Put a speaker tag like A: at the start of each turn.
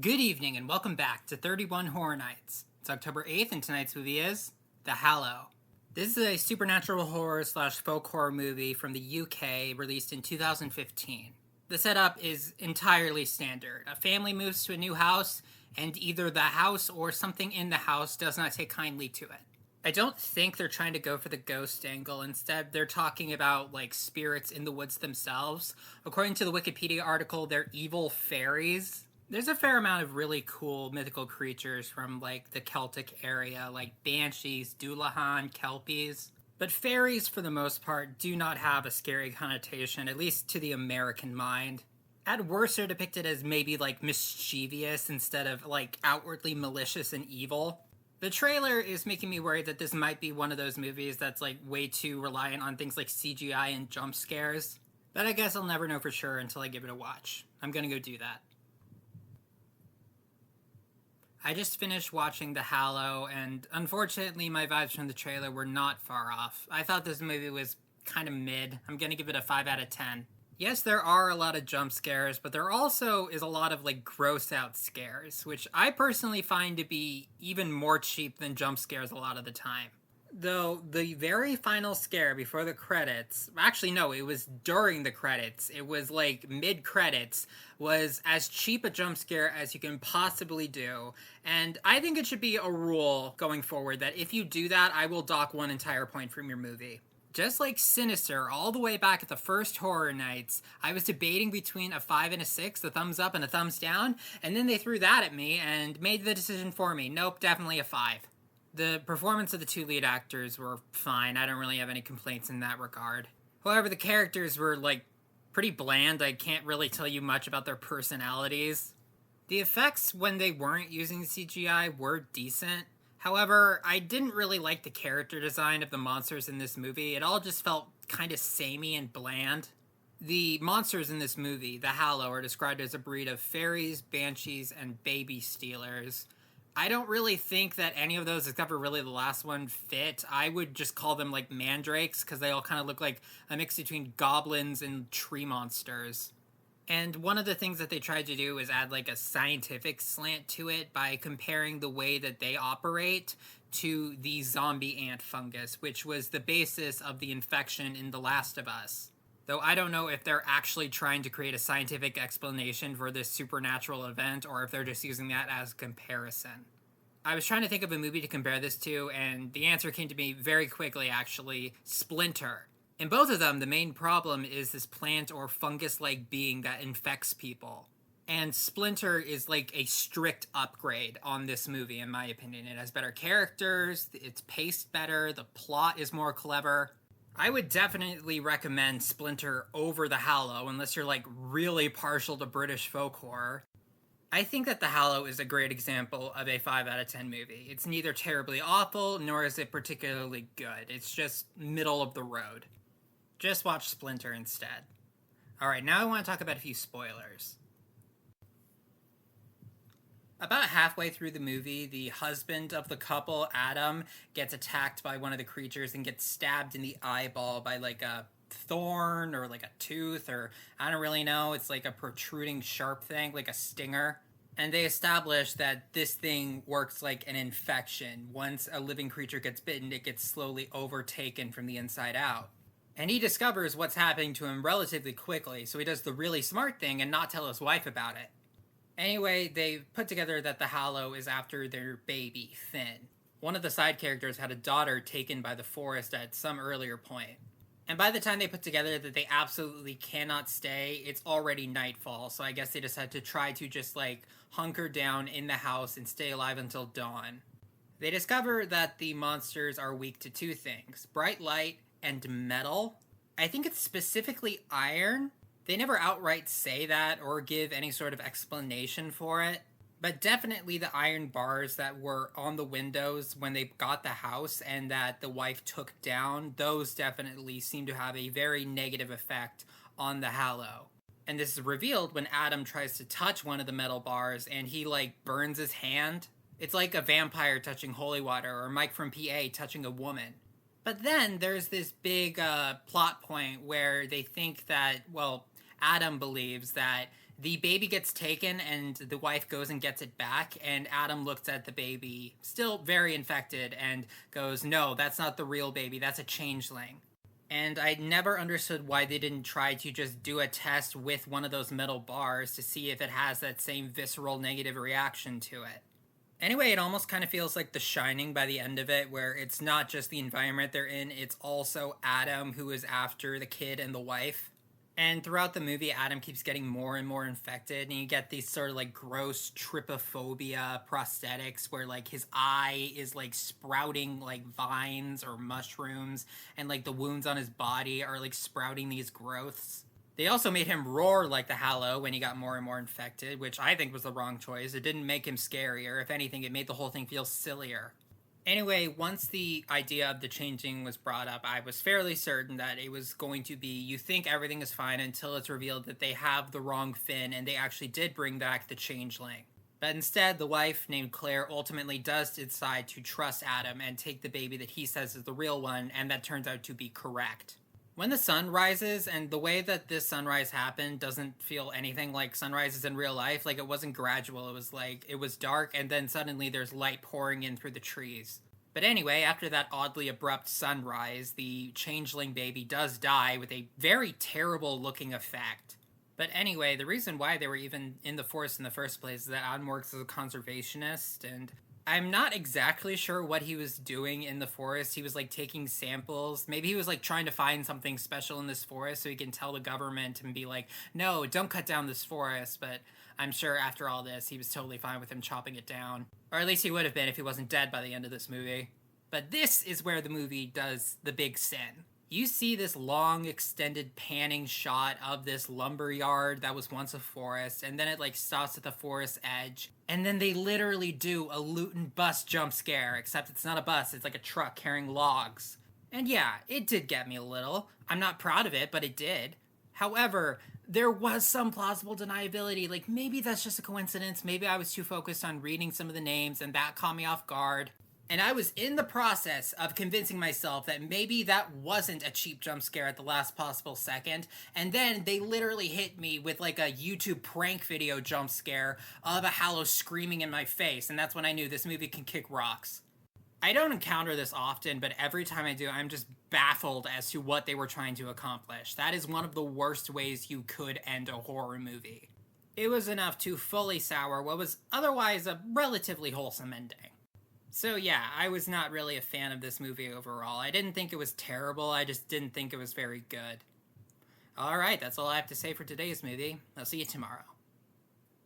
A: Good evening and welcome back to 31 Horror Nights. It's October 8th and tonight's movie is The Hallow. This is a supernatural horror slash folk horror movie from the UK released in 2015. The setup is entirely standard. A family moves to a new house and either the house or something in the house does not take kindly to it. I don't think they're trying to go for the ghost angle. Instead, they're talking about like spirits in the woods themselves. According to the Wikipedia article, they're evil fairies. There's a fair amount of really cool mythical creatures from like the Celtic area, like banshees, Dullahan, kelpies. But fairies, for the most part, do not have a scary connotation, at least to the American mind. At worst, they're depicted as maybe like mischievous instead of like outwardly malicious and evil. The trailer is making me worried that this might be one of those movies that's like way too reliant on things like CGI and jump scares. But I guess I'll never know for sure until I give it a watch. I'm gonna go do that. I just finished watching The Hallow, and unfortunately my vibes from the trailer were not far off. I thought this movie was kind of mid. I'm gonna give it a 5 out of 10. Yes, there are a lot of jump scares, but there also is a lot of like gross out scares, which I personally find to be even more cheap than jump scares a lot of the time. Though the very final scare before the credits, actually no, it was during the credits, it was like mid-credits, was as cheap a jump scare as you can possibly do. And I think it should be a rule going forward that if you do that, I will dock 1 entire point from your movie. Just like Sinister, all the way back at the first Horror Nights, I was debating between a 5 and a 6, a thumbs up and a thumbs down, and then they threw that at me and made the decision for me. Nope, definitely a 5. The performance of the 2 lead actors were fine. I don't really have any complaints in that regard. However, the characters were, like, pretty bland. I can't really tell you much about their personalities. The effects, when they weren't using CGI, were decent. However, I didn't really like the character design of the monsters in this movie. It all just felt kind of samey and bland. The monsters in this movie, the Hallow, are described as a breed of fairies, banshees, and baby stealers. I don't really think that any of those, except for really the last one, fit. I would just call them like mandrakes, because they all kind of look like a mix between goblins and tree monsters. And one of the things that they tried to do is add like a scientific slant to it by comparing the way that they operate to the zombie ant fungus, which was the basis of the infection in The Last of Us. Though I don't know if they're actually trying to create a scientific explanation for this supernatural event or if they're just using that as comparison. I was trying to think of a movie to compare this to, and the answer came to me very quickly, actually. Splinter. In both of them, the main problem is this plant or fungus-like being that infects people. And Splinter is like a strict upgrade on this movie, in my opinion. It has better characters, it's paced better, the plot is more clever. I would definitely recommend Splinter over The Hallow, unless you're like really partial to British folk horror. I think that The Hallow is a great example of a 5 out of 10 movie. It's neither terribly awful, nor is it particularly good. It's just middle of the road. Just watch Splinter instead. Alright, now I want to talk about a few spoilers. About halfway through the movie, the husband of the couple, Adam, gets attacked by one of the creatures and gets stabbed in the eyeball by like a thorn or like a tooth, or I don't really know. It's like a protruding sharp thing, like a stinger. And they establish that this thing works like an infection. Once a living creature gets bitten, it gets slowly overtaken from the inside out. And he discovers what's happening to him relatively quickly, so he does the really smart thing and not tell his wife about it. Anyway, they put together that the Hallow is after their baby, Finn. One of the side characters had a daughter taken by the forest at some earlier point. And by the time they put together that they absolutely cannot stay, it's already nightfall, so I guess they decided to try to just like hunker down in the house and stay alive until dawn. They discover that the monsters are weak to 2 things, bright light and metal. I think it's specifically iron. They never outright say that or give any sort of explanation for it, but definitely the iron bars that were on the windows when they got the house and that the wife took down, those definitely seem to have a very negative effect on the Hallow. And this is revealed when Adam tries to touch one of the metal bars and he like burns his hand. It's like a vampire touching holy water or Mike from PA touching a woman. But then there's this big plot point where they think that, well, Adam believes that The baby gets taken and the wife goes and gets it back, and Adam looks at the baby, still very infected, and goes, "No, that's not the real baby, that's a changeling." And I never understood why they didn't try to just do a test with one of those metal bars to see if it has that same visceral negative reaction to it. Anyway, it almost kind of feels like The Shining by the end of it, where it's not just the environment they're in, it's also Adam who is after the kid and the wife. And throughout the movie, Adam keeps getting more and more infected, and you get these sort of like gross trypophobia prosthetics where like his eye is like sprouting like vines or mushrooms, and like the wounds on his body are like sprouting these growths. They also made him roar like the Hallow when he got more and more infected, which I think was the wrong choice. It didn't make him scarier. If anything, it made the whole thing feel sillier. Anyway, once the idea of the changing was brought up, I was fairly certain that it was going to be, you think everything is fine until it's revealed that they have the wrong Finn and they actually did bring back the changeling. But instead, the wife, named Claire, ultimately does decide to trust Adam and take the baby that he says is the real one, and that turns out to be correct. When the sun rises, and the way that this sunrise happened doesn't feel anything like sunrises in real life, like it wasn't gradual, it was like, it was dark and then suddenly there's light pouring in through the trees. But anyway, after that oddly abrupt sunrise, the changeling baby does die with a very terrible looking effect. But anyway, the reason why they were even in the forest in the first place is that Adam works as a conservationist, and I'm not exactly sure what he was doing in the forest. He was like taking samples. Maybe he was like trying to find something special in this forest so he can tell the government and be like, "No, don't cut down this forest." But I'm sure after all this, he was totally fine with him chopping it down. Or at least he would have been if he wasn't dead by the end of this movie. But this is where the movie does the big sin. You see this long, extended panning shot of this lumber yard that was once a forest, and then it like stops at the forest edge, and then they literally do a Luton bus jump scare, except it's not a bus, it's like a truck carrying logs. And yeah, it did get me a little. I'm not proud of it, but it did. However, there was some plausible deniability. Like, maybe that's just a coincidence. Maybe I was too focused on reading some of the names, and that caught me off guard. And I was in the process of convincing myself that maybe that wasn't a cheap jump scare at the last possible second. And then they literally hit me with like a YouTube prank video jump scare of a Hallow screaming in my face. And that's when I knew this movie can kick rocks. I don't encounter this often, but every time I do, I'm just baffled as to what they were trying to accomplish. That is one of the worst ways you could end a horror movie. It was enough to fully sour what was otherwise a relatively wholesome ending. So yeah, I was not really a fan of this movie overall. I didn't think it was terrible, I just didn't think it was very good. Alright, that's all I have to say for today's movie. I'll see you tomorrow.